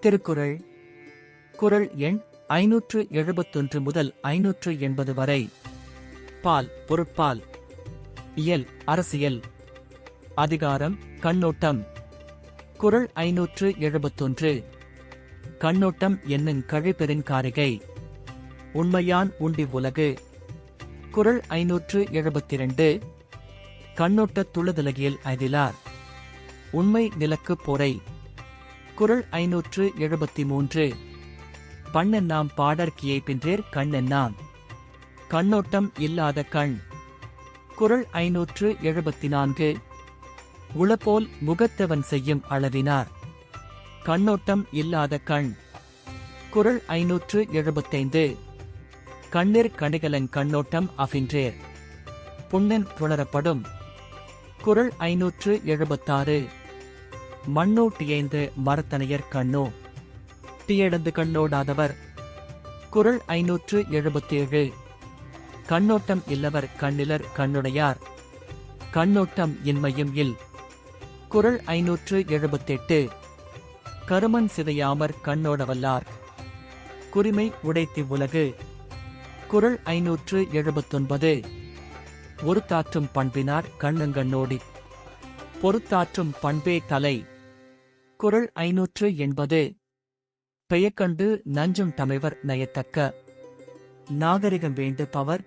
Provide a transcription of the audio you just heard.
திருக்குறள் குறள் எண் 571 முதல் 580 வரை. பால் பொருட்பால். இயல் அரசியல். அதிகாரம் கண்ணோட்டம். குறள் 571. கண்ணோட்டம் என்னுங் கழிபெருங் காரிகை உண்மையான் உண்டி உலகு. குறள் 572. கண்ணோட்டத் துளதலகியல் ஐதிலார் உண்மை நிலக்கு பொறை. குறள் 573. பண்ணென்னாம் பாடற்கியை பின்றேர் கண்ணென்னாம் கண்ணோட்டம் இல்லாத கண். குறள் 574. உளப்போல் முகத்தவன் செய்யும் அளவினார் கண்ணோட்டம் இல்லாத கண். குறள் 575. கண்ணிற் கணிகலன் கண்ணோட்டம் அஃபின்றேர் புண்ணன் புணரப்படும். குறள் 576. மண்ணோ டியைந்து மரத்தனையர் கண்ணோ டியடந்து கண்ணோடாதவர். குறள் 577. கண்ணோட்டம் இல்லவர் கண்ணிலர் கண்ணுடையார் கண்ணோட்டம் இன்மையும் இல். குறள் 578. கருமன் சிதையாமற் கண்ணோடவல்லார் குறிமை உடைத்தி உலகு. குறள் 579. ஒருத்தாற்றும் பண்பினார் கண்ணுங்கண்ணோடி பொறுத்தாற்றும் பண்பே தலை. குறள் 580. பெயக்கண்டு நஞ்சும் தமைவர் நயத்தக்க நாகரிகம் வேண்டு பவர்